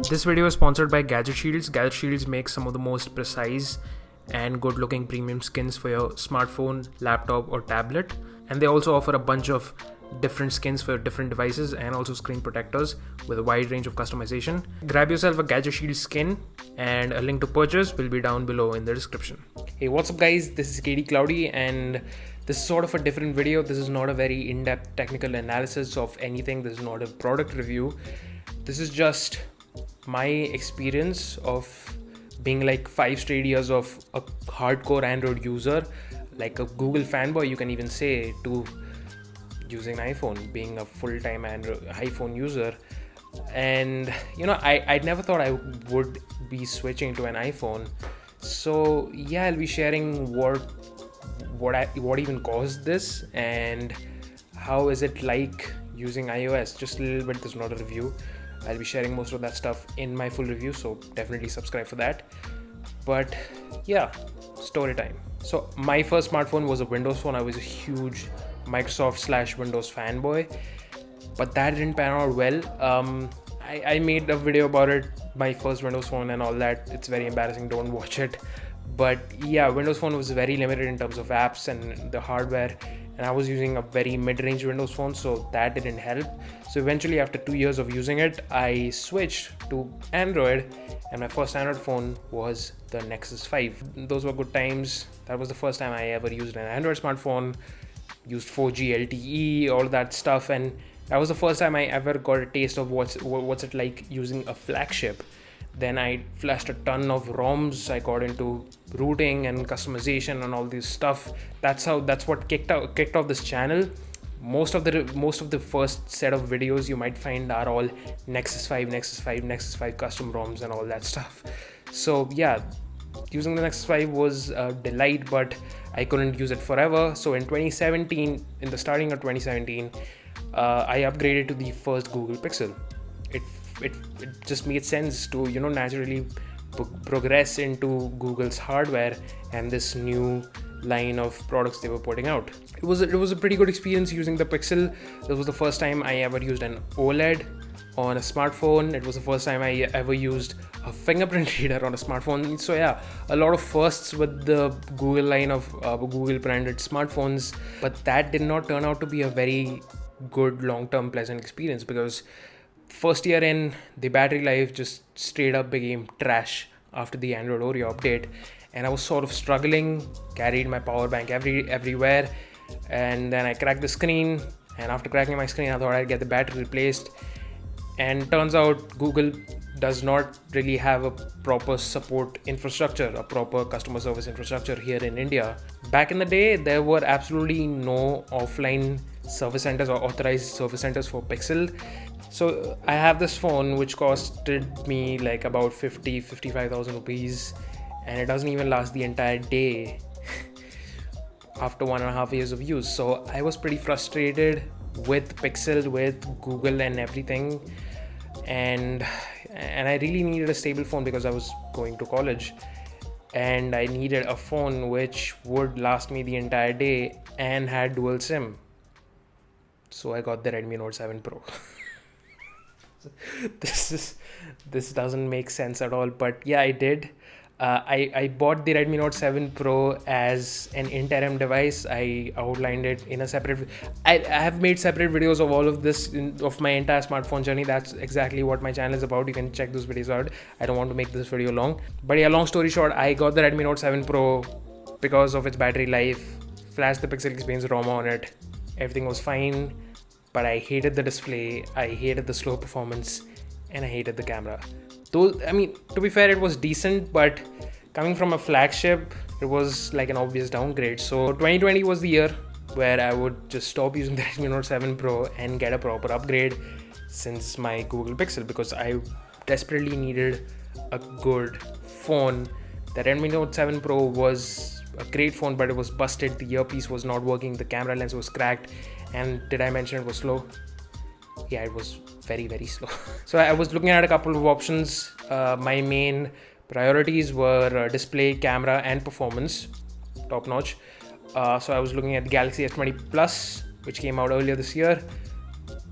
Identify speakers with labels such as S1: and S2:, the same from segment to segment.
S1: This video is sponsored by Gadget Shields. Gadget Shields makes some of the most precise and good looking premium skins for your smartphone, laptop or tablet. And they also offer a bunch of different skins for different devices and also screen protectors with a wide range of customization. Grab yourself a Gadget Shield skin and a link to purchase will be down below in the description. Hey, what's up guys? This is KDCloudy and this is sort of a different video. This is not a very in-depth technical analysis of anything. This is not a product review. This is just my experience of being like 5 straight years of a hardcore Android user, like a Google fanboy you can even say, to using an iPhone, being a full-time Android iPhone user. And you know, I never thought I would be switching to an iPhone. So yeah, I'll be sharing what even caused this and how is it like using iOS. Just a little bit. This is not a review. I'll be sharing most of that stuff in my full review, so definitely subscribe for that. But yeah, story time. So my first smartphone was a Windows phone. I was a huge Microsoft/Windows fanboy, but that didn't pan out well. I made a video about it, my first Windows phone and all that. It's very embarrassing, don't watch it. But yeah, Windows phone was very limited in terms of apps and the hardware, and I was using a very mid-range Windows phone, so that didn't help. So eventually, after 2 years of using it, I switched to Android, and my first Android phone was the Nexus 5. Those were good times. That was the first time I ever used an Android smartphone, used 4G LTE, all that stuff, and that was the first time I ever got a taste of what's it like using a flagship. Then I flashed a ton of ROMs. I got into routing and customization and all this stuff. That's what kicked off this channel. Most of the first set of videos you might find are all Nexus 5 custom ROMs and all that stuff. So yeah, using the Nexus 5 was a delight, but I couldn't use it forever. So in 2017, in the starting of 2017, I upgraded to the first Google Pixel. It just made sense to, you know, naturally progress into Google's hardware and this new line of products they were putting out. It was a pretty good experience using the Pixel. This was the first time I ever used an OLED on a smartphone. It was the first time I ever used a fingerprint reader on a smartphone. So yeah, a lot of firsts with the Google line of Google branded smartphones, but that did not turn out to be a very good long-term pleasant experience, because first year in, the battery life just straight up became trash after the Android Oreo update, and I was sort of struggling, carried my power bank everywhere, and then I cracked the screen, and after cracking my screen I thought I'd get the battery replaced, and turns out Google does not really have a proper support infrastructure, a proper customer service infrastructure here in India. Back in the day, there were absolutely no offline service centers or authorized service centers for Pixel. So I have this phone which costed me like about 55,000 rupees, and it doesn't even last the entire day after 1.5 years of use. So I was pretty frustrated with Pixel, with Google and everything, and I really needed a stable phone because I was going to college, and I needed a phone which would last me the entire day and had dual SIM. So I got the Redmi Note 7 Pro. This doesn't make sense at all, but yeah, I did. I bought the Redmi Note 7 Pro as an interim device. I outlined it in a separate. I have made separate videos of all of this of my entire smartphone journey. That's exactly what my channel is about. You can check those videos out. I don't want to make this video long, but yeah, long story short, I got the Redmi Note 7 Pro because of its battery life. Flashed the Pixel Experience ROM on it. Everything was fine, but I hated the display, I hated the slow performance, and I hated the camera. Though, I mean, to be fair, it was decent, but coming from a flagship, it was like an obvious downgrade. So 2020 was the year where I would just stop using the Redmi Note 7 Pro and get a proper upgrade since my Google Pixel, because I desperately needed a good phone. The Redmi Note 7 Pro was a great phone, but it was busted. The earpiece was not working, the camera lens was cracked, and did I mention it was slow? Yeah, it was very, very slow. So I was looking at a couple of options. My main priorities were display, camera, and performance, top notch. So I was looking at the Galaxy S20 Plus, which came out earlier this year.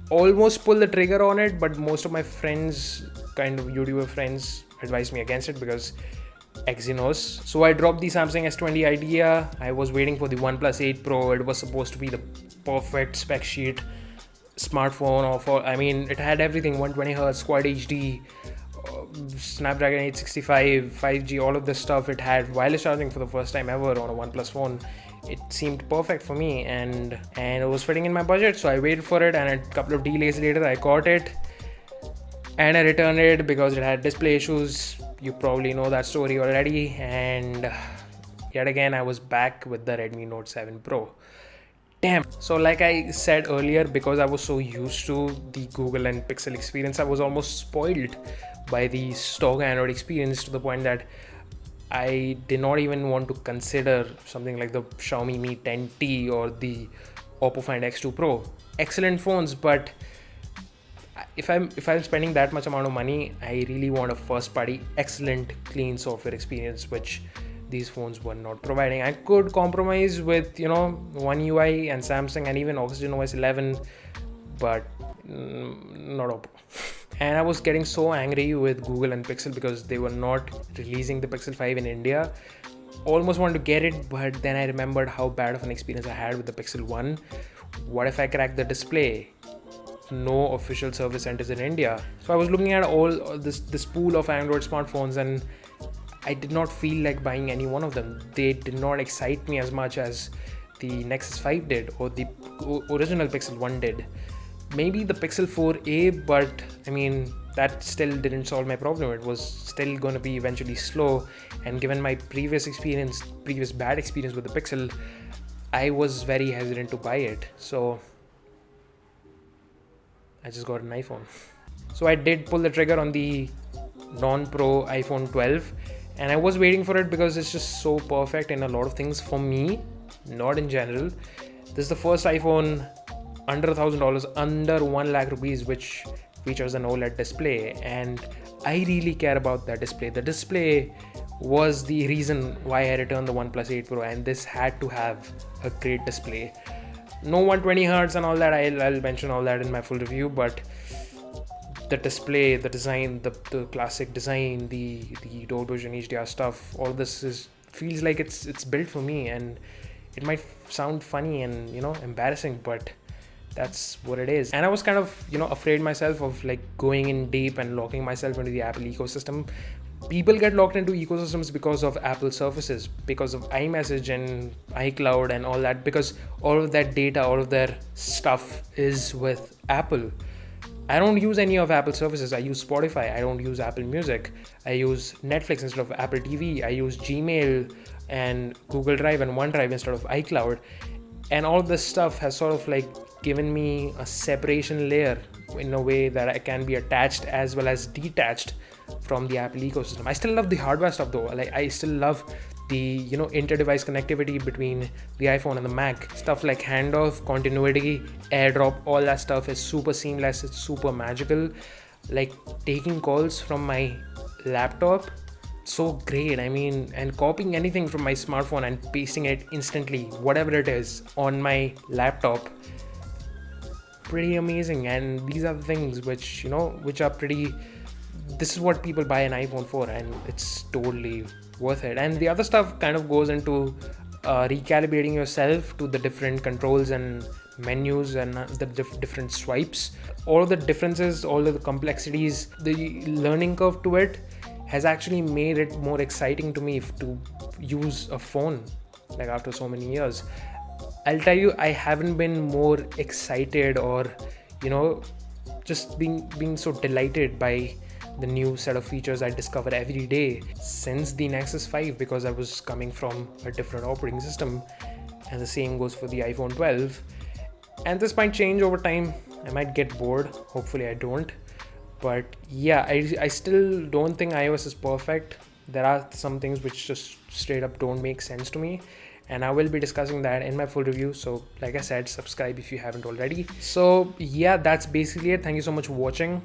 S1: Almost pulled the trigger on it, but most of my friends kind of YouTuber friends advised me against it because Exynos. So I dropped the Samsung S20 idea. I was waiting for the OnePlus 8 Pro. It was supposed to be the perfect spec sheet smartphone it had everything: 120Hz, Quad HD, Snapdragon 865, 5G, all of this stuff. It had wireless charging for the first time ever on a OnePlus phone. It seemed perfect for me, and it was fitting in my budget, so I waited for it, and a couple of delays later I caught it and I returned it because it had display issues. You probably know that story already, and yet again I was back with the Redmi Note 7 Pro. Damn. So like I said earlier, because I was so used to the Google and Pixel experience, I was almost spoiled by the stock Android experience to the point that I did not even want to consider something like the Xiaomi Mi 10T or the Oppo Find X2 Pro. Excellent phones, but if I'm spending that much amount of money, I really want a first party excellent clean software experience, which these phones were not providing. I could compromise with One UI and Samsung and even Oxygen OS 11, but not Oppo. And I was getting so angry with Google and Pixel because they were not releasing the Pixel 5 in India. Almost wanted to get it, but then I remembered how bad of an experience I had with the Pixel 1. What if I crack the display? No official service centers in India. So I was looking at all this pool of Android smartphones, and I did not feel like buying any one of them. They did not excite me as much as the Nexus 5 did or the original Pixel 1 did. Maybe the Pixel 4a, but that still didn't solve my problem. It was still going to be eventually slow, and given my previous bad experience with the Pixel, I was very hesitant to buy it. So I just got an iPhone. So I did pull the trigger on the non-Pro iPhone 12, and I was waiting for it because it's just so perfect in a lot of things for me, not in general. This is the first iPhone under $1,000, under 1 lakh rupees, which features an OLED display, and I really care about that display. The display was the reason why I returned the OnePlus 8 Pro, and this had to have a great display. No 120Hz and all that. I'll mention all that in my full review, but the display, the design, the classic design, the Dolby Vision HDR stuff, all this feels like it's built for me. And it might sound funny and embarrassing, but that's what it is. And I was kind of afraid myself of like going in deep and locking myself into the Apple ecosystem. People get locked into ecosystems because of Apple services, because of iMessage and iCloud and all that, because all of that data, all of their stuff is with Apple. I don't use any of Apple services. I use Spotify. I don't use Apple Music. I use Netflix instead of Apple TV. I use Gmail and Google Drive and OneDrive instead of iCloud. And all this stuff has sort of like given me a separation layer in a way that I can be attached as well as detached from the Apple ecosystem. I still love the hardware stuff though. Like I still love the inter-device connectivity between the iPhone and the Mac. Stuff like handoff, continuity, AirDrop, all that stuff is super seamless. It's super magical. Like taking calls from my laptop, so great. And copying anything from my smartphone and pasting it instantly, whatever it is, on my laptop, pretty amazing. And these are the things which are pretty. This is what people buy an iPhone for, and it's totally worth it. And the other stuff kind of goes into recalibrating yourself to the different controls and menus and the different swipes. All of the differences, all of the complexities, the learning curve to it has actually made it more exciting to me to use a phone like after so many years. I'll tell you, I haven't been more excited or just being so delighted by the new set of features I discover every day since the Nexus 5, because I was coming from a different operating system, and the same goes for the iPhone 12. And this might change over time. I might get bored. Hopefully I don't. But yeah, I still don't think iOS is perfect. There are some things which just straight up don't make sense to me, and I will be discussing that in my full review. So like I said, subscribe if you haven't already. So yeah, that's basically it. Thank you so much for watching.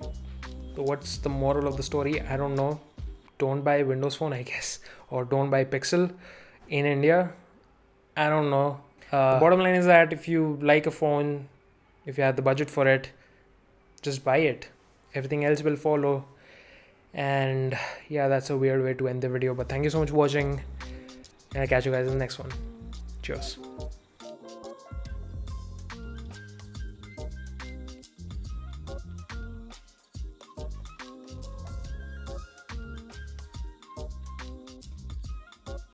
S1: So what's the moral of the story? I don't know. Don't buy a Windows phone, I guess, or don't buy Pixel in India. I don't know. The bottom line is that if you like a phone, if you have the budget for it, just buy it. Everything else will follow. And yeah, that's a weird way to end the video, but thank you so much for watching, and I'll catch you guys in the next one. Cheers.